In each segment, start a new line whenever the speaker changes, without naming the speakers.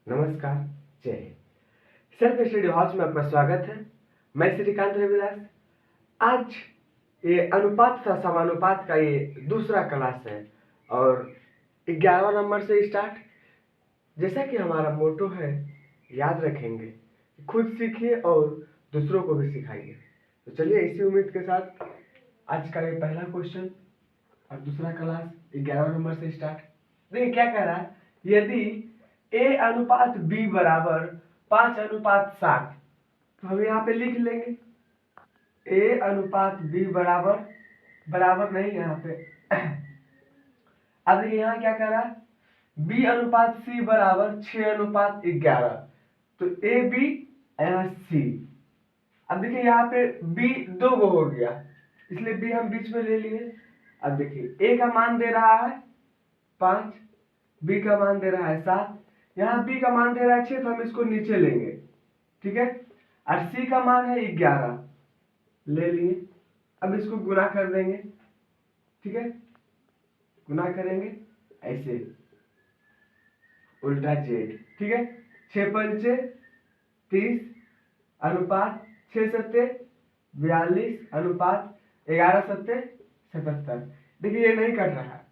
नमस्कार, जय Hind. Self study house में आपका स्वागत है। मैं श्रीकांत रविदास। आज ये अनुपात तथा समानुपात का ये दूसरा क्लास है और 11वां नंबर से स्टार्ट। जैसा कि हमारा मोटो है, याद रखेंगे, खुद सीखिए और दूसरों को भी सिखाइए। तो चलिए इसी उम्मीद के साथ आज का ये पहला क्वेश्चन और दूसरा क्लास 11वां नंबर से स्टार्ट। देखिए क्या कह रहा है, यदि A अनुपात B बराबर 5:7, तो हम यहाँ पे लिख लेंगे A अनुपात B बराबर नहीं यहाँ पे। अब देखिए यहाँ क्या कह रहा है, B अनुपात C बराबर 6:11, तो A B यहाँ C। अब देखिए यहाँ पे B दो गो हो गया, इसलिए B हम बीच में ले लिए। अब देखिए A का मान दे रहा है 5, B का मान दे रहा है 7, यहाँ B का मान दे रहा है 6, तो हम इसको नीचे लेंगे, ठीक है। और C का मान है 11, ले लिए। अब इसको गुना कर देंगे, ठीक है, गुना करेंगे ऐसे उल्टा जेड, ठीक है। 6 पंचे 30 अनुपात 6 सत्ते 42 अनुपात 11 सत्ते 77। देखिए ये नहीं कट रहा है,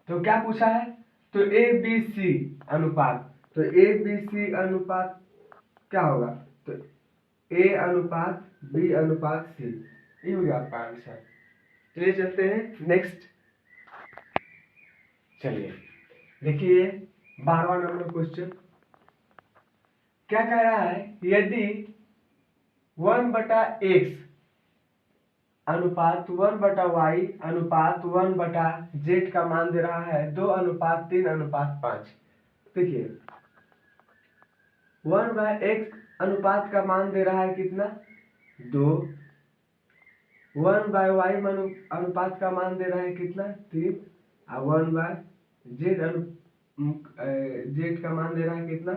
तो क्या पूछा है, तो ए बी सी अनुपात, तो ए बी सी अनुपात क्या होगा, तो ए अनुपात बी अनुपात सी, ये हो गया आपका आंसर। चलिए चलते हैं नेक्स्ट। चलिए देखिए 12वां नंबर क्वेश्चन क्या कह रहा है, यदि 1/x अनुपात 1/y अनुपात 1/z का मान दे रहा है 2:3:5। देखिए 1/x अनुपात का मान दे रहा है कितना, 2। 1/y अनुपात का मान दे रहा है कितना, 3। और 1/z z का मान दे रहा है कितना,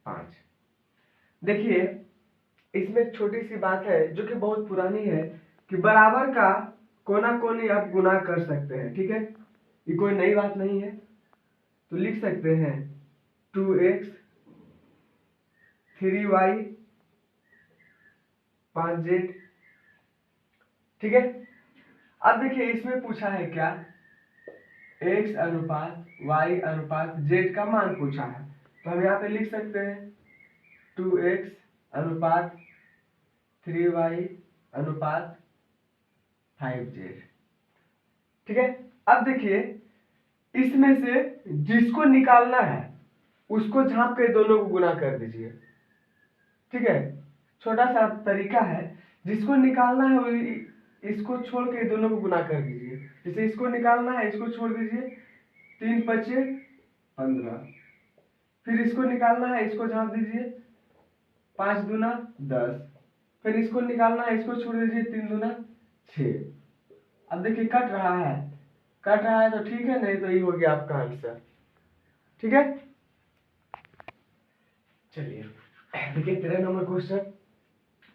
5। देखिए इसमें एक छोटी सी बात है जो कि बहुत पुरानी है, कि बराबर का कोना कोनी आप गुना कर सकते हैं, ठीक है। ये कोई नई बात नहीं है, तो लिख सकते हैं 2x 3y 5z, ठीक है। अब देखिए इसमें पूछा है क्या, x अनुपात y अनुपात z का मान पूछा है, तो हम यहाँ पे लिख सकते हैं 2x अनुपात 3y अनुपात 5z, ठीक है। अब देखिए इसमें से जिसको निकालना है उसको झांप के दोनों को गुना कर दीजिए, ठीक है। छोटा सा तरीका है, जिसको निकालना है वो इसको छोड़ के दोनों को गुना कर दीजिए। जैसे इसको निकालना है, इसको छोड़ दीजिए, 3 5 15। फिर इसको निकालना है, इसको झांप दीजिए, 5 दूना 10। फिर इसको निकालना है, इसको छोड़ दीजिए, 3 दूना 6। अब देखिए कट रहा है तो ठीक है, नहीं तो ये हो गया आपका आंसर, ठीक है। चलिए देखिए 13 नंबर क्वेश्चन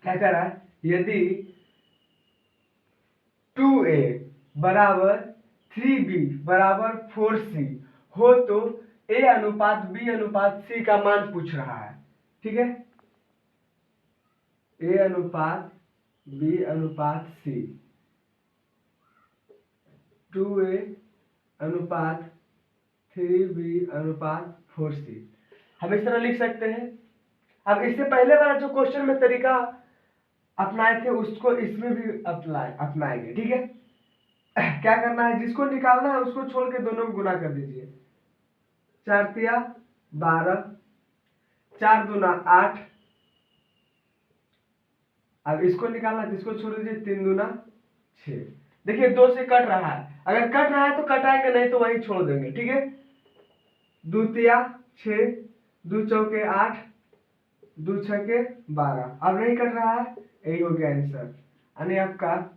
क्या कर रहा है, यदि 2a बराबर 3b बराबर 4c हो तो a अनुपात b अनुपात c का मान पूछ रहा है, ठीक है। a अनुपात b अनुपात c, 2a अनुपात 3b अनुपात 4c, हम इस तरह लिख सकते हैं। अब इससे पहले वाला जो क्वेश्चन में तरीका अपनाए थे उसको इसमें भी अपनाएंगे, ठीक है। क्या करना है, जिसको निकालना है उसको छोड़ के दोनों को गुना कर दीजिए, 4 तिया 12, 4 दूना 8। अब इसको निकालना है तो इसको छोड़ दीजिए, 3 दूना 6। देखिए 2 से कट रहा है, अगर कट रहा है तो कटाएंगे, नहीं तो वहीं छोड़ देंगे, ठीक है। 2 तिया 6, 2 चौके 8, 2 छके 12। अब नहीं कट रहा है, यही हो गया आंसर। यानी आपका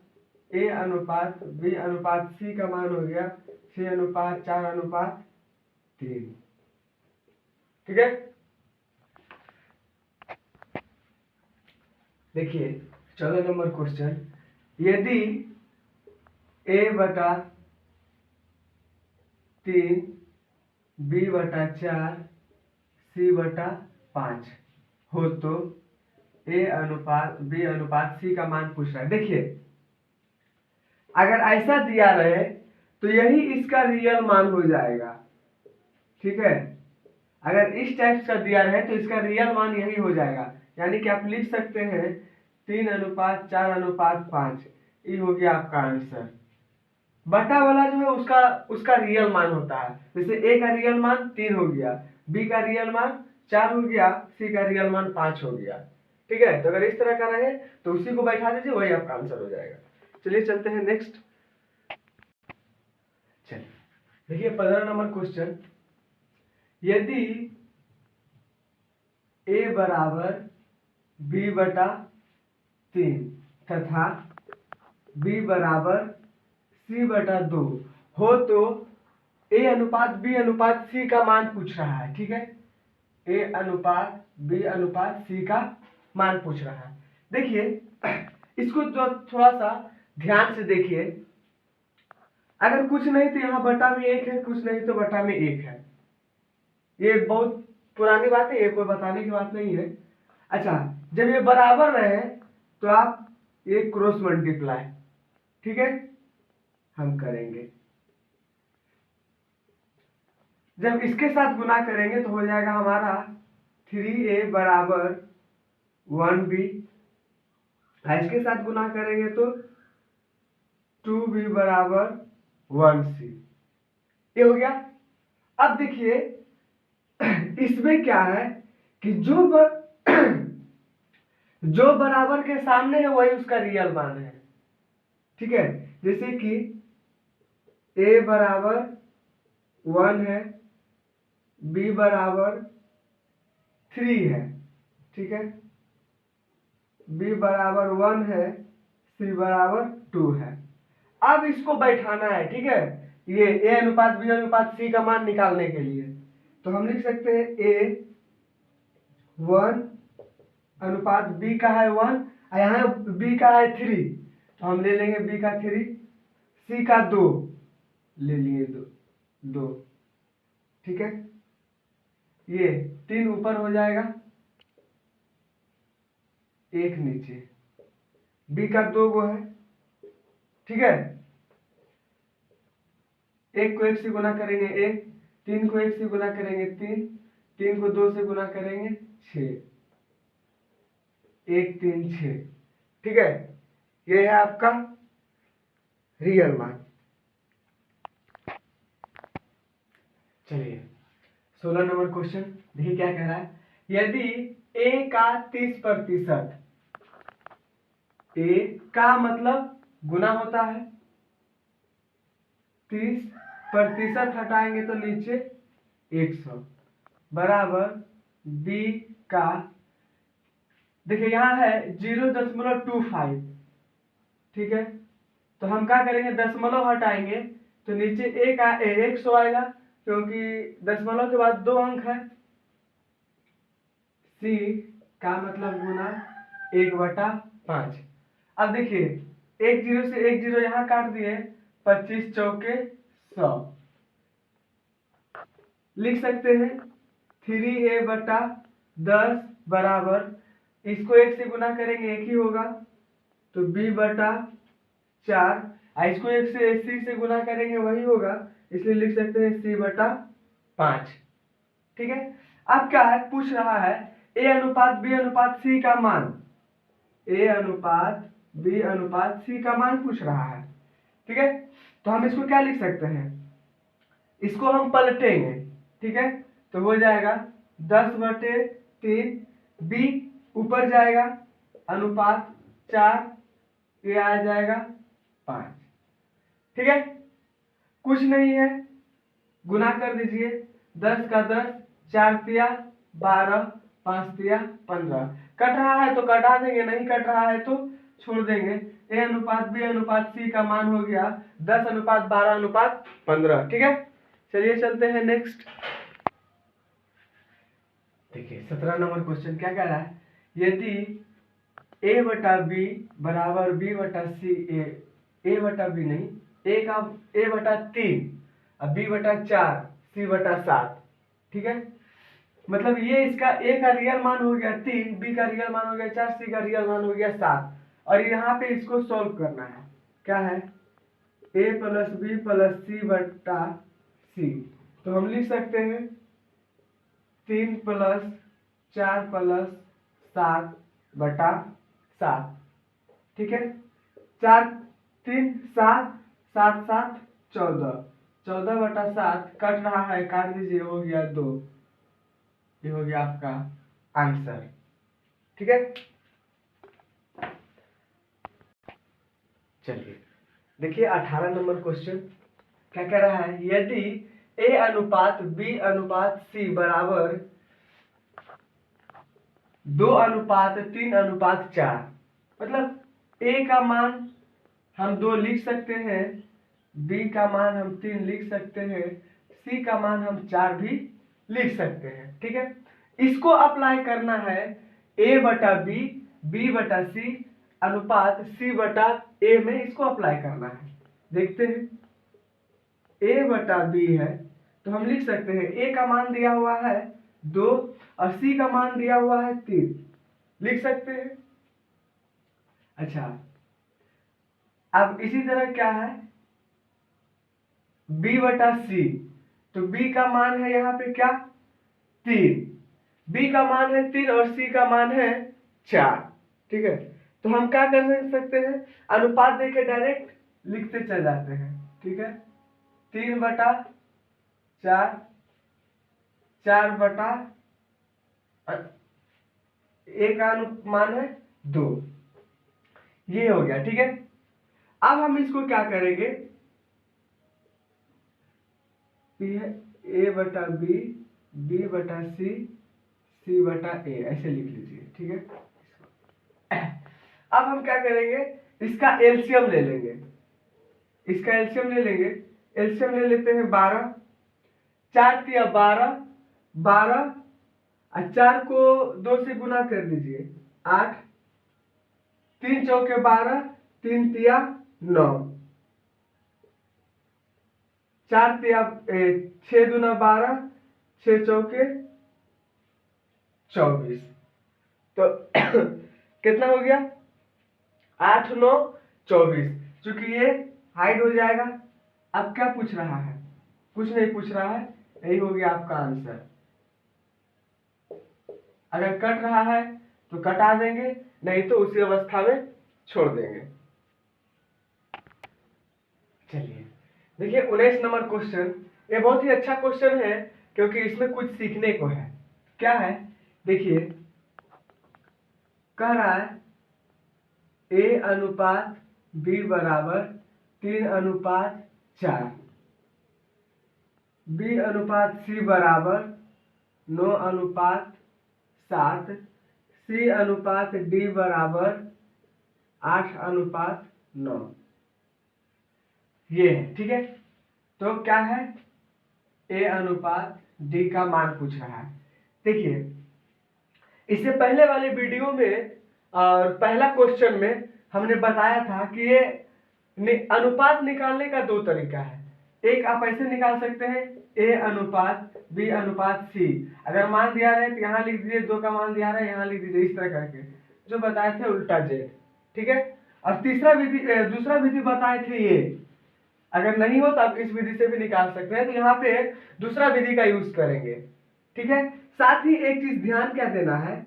a अनुपात b अनुपात c का मान हो गया 6:4:3, ठीक है। देखिए 14 नंबर क्वेश्चन, यदि a/3 b/4 c/5 हो तो b/c का मान पूछ रहा है। देखिए अगर ऐसा दिया रहे तो यही इसका रियल मान हो जाएगा, ठीक है। अगर इस टाइप का दिया रहे तो इसका रियल मान यही हो जाएगा, यानी कि आप लिख सकते हैं 3:4:5, ये हो गया आपका आंसर। बटा वाला जो है उसका रियल मान होता है। जैसे ए का रियल मान 3 हो गया, बी का रियल मान 4 हो गया, सी का रियल मान 5 हो गया, ठीक है। तो अगर इस तरह का रहे तो उसी को बैठा दीजिए, वही आपका आंसर हो जाएगा। चलिए चलते हैं नेक्स्ट। चलिए देखिए 15 नंबर क्वेश्चन, यदि a बराबर b/3 तथा b बराबर c/2 हो तो a/b/c का मान पूछ रहा है, ठीक है। a/b/c का मान पूछ रहा है। देखिए इसको जो थोड़ा सा ध्यान से देखिए, अगर कुछ नहीं तो यहाँ बटा में 1 है, कुछ नहीं तो बटा में 1 है। ये बहुत पुरानी बात है, ये कोई बताने की बात नहीं है। अच्छा, जब ये बराबर रहे तो आप ये क्रॉस मल्टीप्लाई, ठीक है, हम करेंगे। जब इसके साथ गुना करेंगे तो हो जाएगा हमारा 3a बराबर 1b, इसके साथ गुना करेंगे तो 2b बराबर 1c, ये हो गया। अब देखिए इसमें क्या है कि जो बराबर के सामने है वही उसका रियल मान है, ठीक है। जैसे कि a बराबर 1 है, b बराबर 3 है, ठीक है, b बराबर 1 है, c बराबर 2 है। अब इसको बैठाना है, ठीक है, ये a/b/c का मान निकालने के लिए। तो हम लिख सकते हैं a1/b का है 1, यहाँ b का है 3, तो हम ले लेंगे b का 3, c का 2 ले लिए, 2, ठीक है। ये 3 ऊपर हो जाएगा, 1 नीचे, b का 2 गो है, ठीक है। 1 को 1 से गुना करेंगे 1, 3 को 1 से गुना करेंगे 3, 3 को 2 से गुना करेंगे 6, 1 3 6, ठीक है। ये है आपका रियल मान। चलिए 16 नंबर क्वेश्चन देखिए क्या कह रहा है, यदि a का 30%, a का मतलब गुना होता है, 30% हटाएंगे तो नीचे 100 बराबर b का, देखिए यहाँ है 0.25, ठीक है। तो हम क्या करेंगे, दशमलव हटाएंगे तो नीचे 100 आएगा, क्योंकि दशमलव के बाद 2 अंक है। c का मतलब गुना 1/5। अब देखिए 1 0 से 1 0 यहाँ काट दिए, 25 चौके 100, लिख सकते हैं 3a/10 बराबर, इसको 1 से गुना करेंगे 1 ही होगा, तो b/4, इसको 1 से c से गुना करेंगे वही होगा, इसलिए लिख सकते हैं c/5, ठीक है। अब क्या है, पूछ रहा है a/b/c का मान, a/b/c का मान पूछ रहा है, ठीक है। तो हम इसको क्या लिख सकते हैं, इसको हम पलटेंगे, ठीक है। तो हो जाएगा 10/3, b ऊपर जाएगा, अनुपात 4, ये आ जाएगा 5, ठीक है। कुछ नहीं है, गुना कर दीजिए, 10 का 10, 4 तिया 12, 5 तिया 15, कट रहा है तो कटा देंगे, नहीं कट रहा है तो छोड़ देंगे। a/b/c का मान हो गया 10:12:15, ठीक है। चलिए चलते हैं नेक्स्ट। देखिए 17 नंबर क्वेश्चन क्या कह रहा है, यदि a/b बराबर b/c, a/b नहीं, a/3 और b/4 c/7। ठीक है, मतलब ये इसका a का रियल मान हो गया 3, b का रियल मान हो गया 4, c का रियल मान हो गया 7। और यहाँ पे इसको सॉल्व करना है। क्या है? a plus B plus c/c। तो हम लिख सकते हैं 3 + 4 + 7/7। ठीक है, 4 3 7 7 7 14, 14/7 कट रहा है, काट दीजिए, हो गया 2। ये हो गया आपका आंसर। ठीक है, चलिए देखिए 18 नंबर क्वेश्चन क्या कह रहा है। यदि a/b/c बराबर 2:3:4, मतलब a का मान हम 2 लिख सकते हैं, b का मान हम 3 लिख सकते हैं, c का मान हम 4 भी लिख सकते हैं। ठीक है, इसको अप्लाई करना है a/b b/c अनुपात c/a में, इसको अप्लाई करना है। देखते हैं, a/b है तो हम लिख सकते हैं a का मान दिया हुआ है 2 और c का मान दिया हुआ है 3, लिख सकते हैं। अच्छा, अब इसी तरह क्या है b/c, तो b का मान है यहाँ पे क्या 3, b का मान है 3 और c का मान है 4। ठीक है, तो हम क्या कर सकते हैं, अनुपात देके डायरेक्ट लिखते चले जाते हैं। ठीक है, 3/4 4/, a का अनुमान है 2, ये हो गया। ठीक है, अब हम इसको क्या करेंगे, a/b b/c c/a ऐसे लिख लीजिए। ठीक है, अब हम क्या करेंगे, इसका एलसीएम ले लेंगे, इसका एलसीएम ले लेंगे। एलसीएम ले लेते हैं 12, 4 तिया 12, 12 और 4 को 2 से गुना कर दीजिए 8, 3 चौके 12, 3 तिया 9, 4 तिया 6 दूना 12, 6 चौके 24। तो कितना हो गया 8 9 24। चूंकि ये हाइड हो जाएगा। अब क्या पूछ रहा है, कुछ नहीं पूछ रहा है, यही हो गया आपका आंसर। अगर कट रहा है तो कटा देंगे, नहीं तो उसी अवस्था में छोड़ देंगे। चलिए देखिए 19 नंबर क्वेश्चन, ये बहुत ही अच्छा क्वेश्चन है क्योंकि इसमें कुछ सीखने को है। क्या है, देखिए कह रहा है a/b बराबर 3:4, b/c बराबर 9:7, c/d बराबर 8:9, ये है। ठीक है, तो क्या है a/d का मान पूछ रहा है। देखिए इससे पहले वाले वीडियो में और पहला क्वेश्चन में हमने बताया था कि ये अनुपात निकालने का 2 तरीका है। एक आप ऐसे निकाल सकते हैं a/b/c, अगर मान दिया रहे तो यहाँ लिख दीजिए, 2 का मान दिया रहा है यहाँ लिख दीजिए, इस तरह करके जो बताए थे उल्टा जेड। ठीक है, और दूसरा विधि बताए थे ये, अगर नहीं हो तो आप इस विधि से भी निकाल सकते हैं। तो यहाँ पे दूसरा विधि का यूज करेंगे। ठीक है, साथ ही एक चीज ध्यान क्या देना है,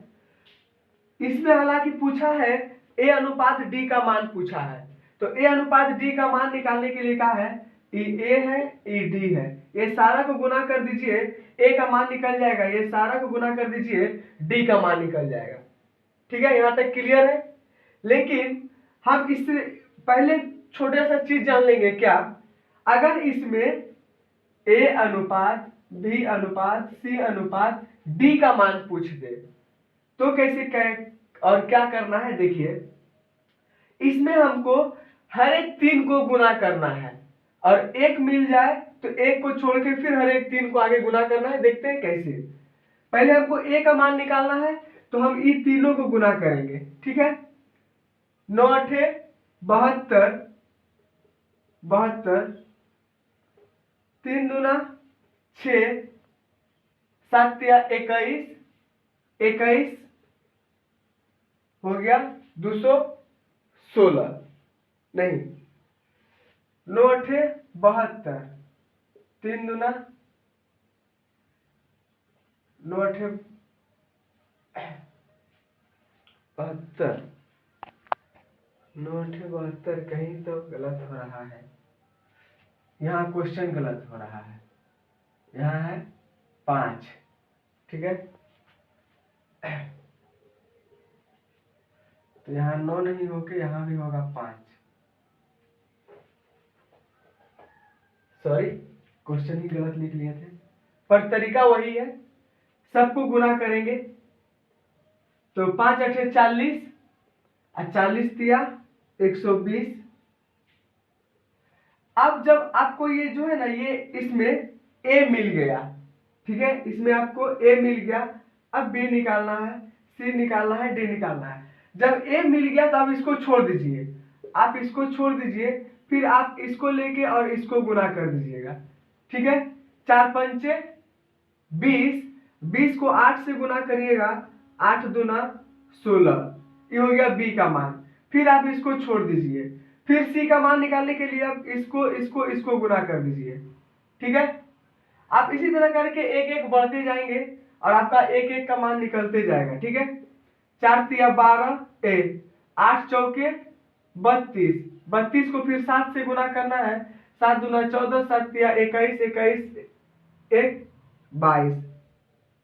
इसमें हालांकि पूछा है a/d का मान पूछा है, तो a/d का मान निकालने के लिए कहा है ए है d है, ये सारा को गुना कर दीजिए, a का मान निकल जाएगा, ये सारा को गुना कर दीजिए, d का मान निकल जाएगा। ठीक है, यहां तक क्लियर है। लेकिन हम इससे पहले छोटा सा चीज जान लेंगे, क्या अगर इसमें a/b/c/d का मान पूछ दे तो कैसे कहें और क्या करना है। देखिए इसमें हमको हर एक 3 को गुना करना है, और एक मिल जाए तो एक को छोड़ के फिर हर एक 3 को आगे गुना करना है। देखते हैं कैसे। पहले हमको a का मान निकालना है, तो हम इन तीनों को गुना करेंगे। ठीक है, 9 8 72, 72, 3 दूना 6 7 या 21, 21 हो गया 216, नहीं 9 8 72, 3 दूना 9 8 72, 9 8 72, कहीं तो गलत हो रहा है, यहाँ क्वेश्चन गलत हो रहा है, यहाँ है 5, ठीक है। तो यहाँ 9 नहीं होके यहाँ भी होगा 5, सॉरी क्वेश्चन ही गलत लिख लिए थे, पर तरीका वही है, सबको गुना करेंगे तो 5 8 40 और 40 तिया 120। अब जब आपको ये जो है ना, ये इसमें ए मिल गया, ठीक है, इसमें आपको ए मिल गया, अब बी निकालना है, सी निकालना है, डी निकालना है। जब ए मिल गया तो आप इसको छोड़ दीजिए, आप इसको छोड़ दीजिए, फिर आप इसको लेके और इसको गुना कर दीजिएगा, ठीक है। 4 पंचे 20, 20 को 8 से गुना करिएगा, 8 दूना 16, ये हो गया बी का मान। फिर आप इसको छोड़ दीजिए, फिर सी का मान निकालने के लिए आप इसको गुना कर दीजिए, ठीक है। आप इसी तरह करके एक एक बढ़ते जाएंगे और आपका एक एक का मान निकलते जाएगा, ठीक है। 4 तिया 12, 8 चौके 32, 32 को फिर 7 से गुना करना है, 7 दूना 14, 7 तिया 21, 21 1 22,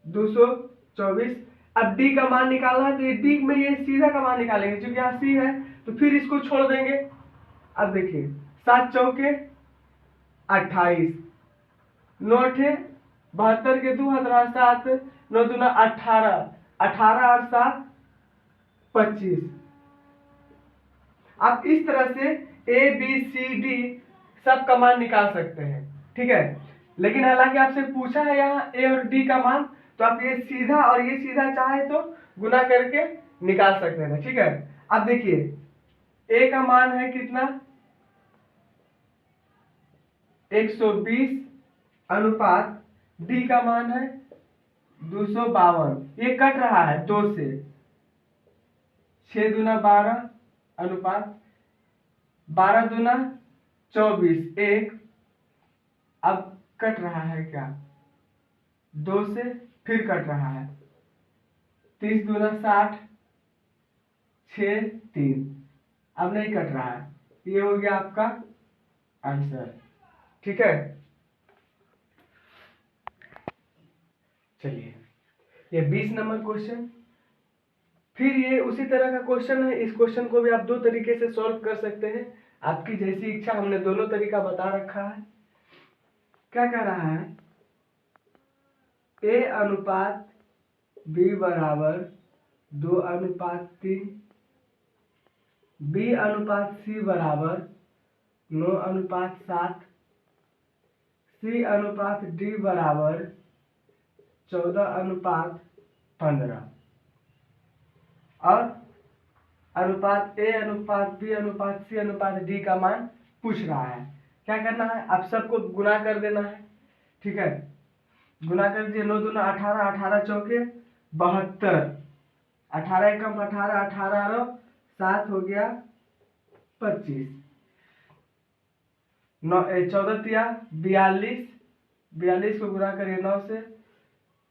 224। अब डी का मान निकालना है, तो ये डी में ये सीधा का मान निकालेंगे, क्योंकि यहाँ सी है, तो फिर इसको छोड़ देंगे। अब देखिए 7 चौके 28, 9 8 72 के 2 17, 7 9 दूना 18, 18 और 7 25। आप इस तरह से ए बी सी डी सब का मान निकाल सकते हैं, ठीक है। लेकिन हालांकि आपसे पूछा है यहाँ ए और डी का मान, तो आप ये सीधा और ये सीधा चाहे तो गुना करके निकाल सकते हैं, ठीक है। अब देखिए ए का मान है कितना, 120 अनुपात डी का मान है 252, ये कट रहा है 2 से, 6 दूना 12 अनुपात 12 दूना 24 1, अब कट रहा है क्या, 2 से फिर कट रहा है, 30 दूना 60, 6 3, अब नहीं कट रहा है, ये हो गया आपका आंसर, ठीक है। चलिए ये 20 नंबर क्वेश्चन, फिर ये उसी तरह का क्वेश्चन है, इस क्वेश्चन को भी आप दो तरीके से सॉल्व कर सकते हैं, आपकी जैसी इच्छा, हमने दोनों तरीका बता रखा है। क्या कह रहा है, ए अनुपात बी बराबर 2 अनुपात 3, बी अनुपात सी बराबर 9 अनुपात 7, सी अनुपात डी बराबर 14 अनुपात 15, और अनुपात ए अनुपात बी अनुपात सी अनुपात डी का मान पूछ रहा है। क्या करना है, आप सबको गुना कर देना है, ठीक है। गुना कर दिए, 9 दूना 18, 18 चौके 72, 18 एकम 18, 18 और 7 हो गया 25, 14 तिया 42, 42 को गुना करिए 9 से,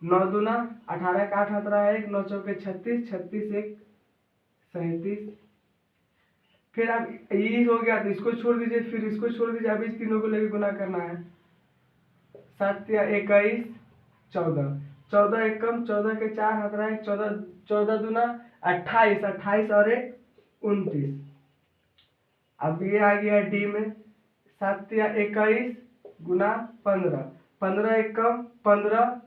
9 दूना 18 का 8 17 1, 9 चौके 36, 36 1 37। फिर आप ये हो गया तो इसको छोड़ दीजिए, फिर इसको छोड़ दीजिए, अब इस तीनों को लेके गुना करना है, 7 या 21 14, 14 एकम 14 के 4 17 14, 14 दूना 28, 28 और 1 29। अब ये आ गया डी में, 7 या 21 गुना 15, 15 एकम 15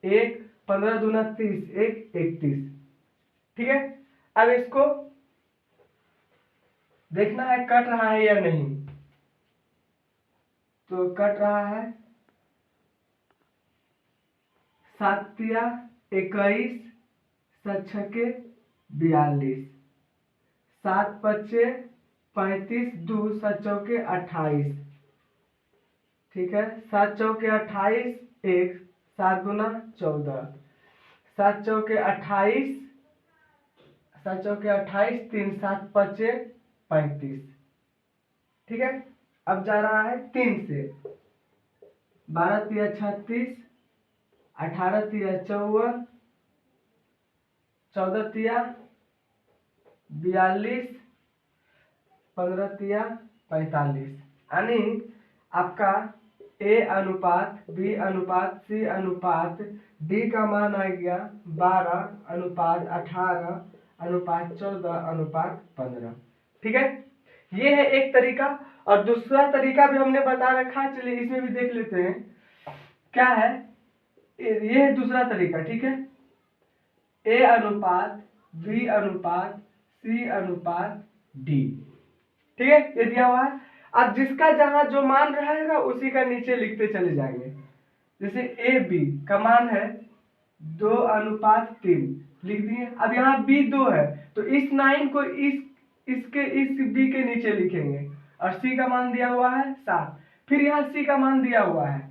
1, 15 दूना 30 1 31, ठीक है। अब इसको देखना है कट रहा है या नहीं, तो कट रहा है, 7 या 21, 7 छके 42, 7 पच्चे 35, 2 7 चौके 28, ठीक है, 7 चौके 28 एक, 7 दूना 14, 7 चौके 28, 7 चौके 28, 3 7 पचे 35। ठीक है, अब जा रहा है 3 से, 12 तिया 36, 18 तिया 54, 14 तिया 42, 15 तिया 45। यानी आपका ए अनुपात बी अनुपात सी अनुपात डी का मान आ गया 12 अनुपात 18 अनुपात 14 अनुपात 15। ठीक है, ये है एक तरीका। और दूसरा तरीका भी हमने बता रखा है, चलिए इसमें भी देख लेते हैं क्या है। ये है दूसरा तरीका। ठीक है, ए अनुपात बी अनुपात सी अनुपात डी। ठीक है, ये दिया हुआ है। अब जिसका जहां जो मान रहेगा उसी का नीचे लिखते चले जाएंगे। जैसे ए बी का मान है 2 अनुपात 3 लिख दिए। अब यहाँ बी 2 है तो इस 9 को इस बी के नीचे लिखेंगे। और सी का मान दिया हुआ है 7, फिर यहाँ सी का मान दिया हुआ है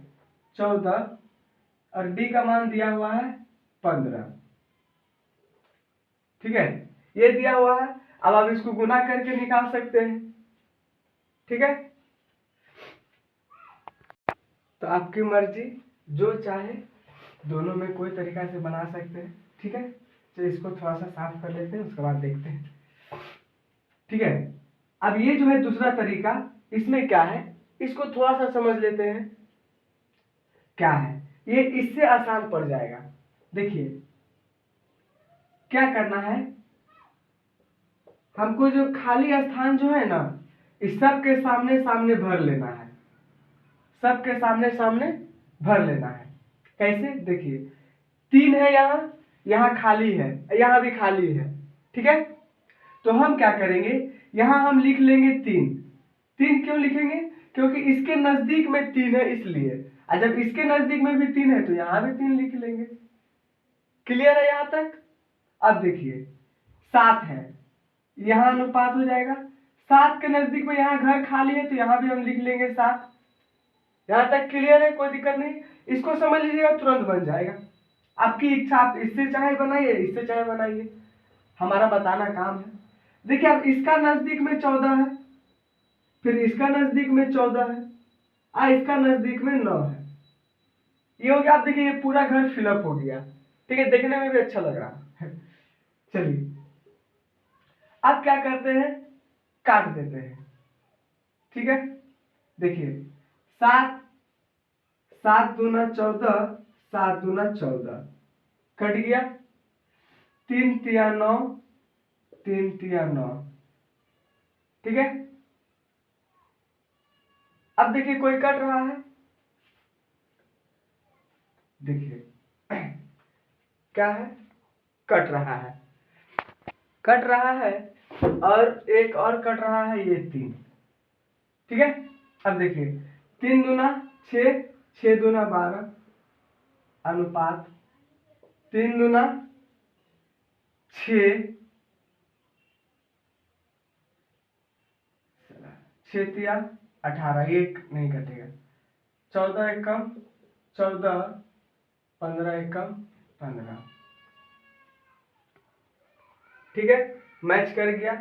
14 और डी का मान दिया हुआ है 15। ठीक है, ये दिया हुआ है। अब आप इसको गुना करके निकाल सकते हैं। ठीक है, तो आपकी मर्जी, जो चाहे दोनों में कोई तरीका से बना सकते हैं। ठीक है, तो इसको थोड़ा सा साफ कर लेते हैं, उसके बाद देखते हैं। ठीक है, अब ये जो है दूसरा तरीका, इसमें क्या है इसको थोड़ा सा समझ लेते हैं क्या है। ये इससे आसान पड़ जाएगा। देखिए क्या करना है, हमको जो खाली स्थान जो है ना, इस सब के सामने सामने भर लेना है। सबके सामने सामने भर लेना है। कैसे, देखिए 3 है यहाँ खाली है, यहाँ भी खाली है। ठीक है, तो हम क्या करेंगे, यहाँ हम लिख लेंगे 3। 3 क्यों लिखेंगे, क्योंकि इसके नजदीक में 3 है इसलिए। और जब इसके नजदीक में भी 3 है तो यहाँ भी 3 लिख लेंगे। क्लियर है यहाँ तक। अब देखिए 7 है, यहाँ अनुपात हो जाएगा। 7 के नजदीक में यहाँ घर खाली है तो यहाँ भी हम लिख लेंगे 7। यहाँ तक क्लियर है, कोई दिक्कत नहीं। इसको समझ लीजिएगा, तुरंत बन जाएगा। आपकी इच्छा, आप इससे चाहे बनाइए इससे चाहे बनाइए, हमारा बताना काम है। देखिए अब इसका नजदीक में 14 है, फिर इसका नजदीक में 14 है, इसका नजदीक में 9 है। ये हो गया। आप देखिए ये पूरा घर फिलअप हो गया। ठीक है, देखने में भी अच्छा लग रहा है। चलिए अब क्या करते हैं, काट देते हैं। ठीक है, देखिए 7 7 दूना 14, 7 दूना 14 कट गया। 3 तिया 9, 3 तिया 9। ठीक है, अब देखिए कोई कट रहा है। देखिए क्या है, कट रहा है, कट रहा है। और एक और कट रहा है, ये 3। ठीक है, अब देखिए 3 दूना 6, 6 दूना 12 अनुपात 3 दूना 6, 6 तिया 18, एक नहीं कटेगा। 14 एकम 14, 15 एकम 15। ठीक है, मैच कर गया।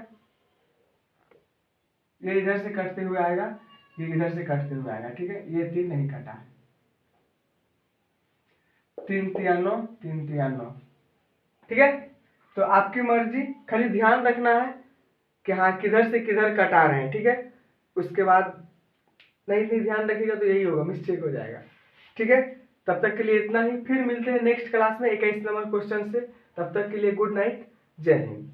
ये इधर से कटते हुए आएगा, ये इधर से कटते हुए आएगा। ठीक है, ये 3 नहीं कटा है। 3 तिया 9, 3 तिया 9। ठीक है, तो आपकी मर्जी, खाली ध्यान रखना है कि हाँ किधर से किधर कटा रहे हैं। ठीक है, उसके बाद नहीं ध्यान रखिएगा तो यही होगा, मिस्टेक हो जाएगा। ठीक है, तब तक के लिए इतना ही। फिर मिलते हैं नेक्स्ट क्लास में 21 नंबर क्वेश्चन से। तब तक के लिए गुड नाइट, जय हिंद।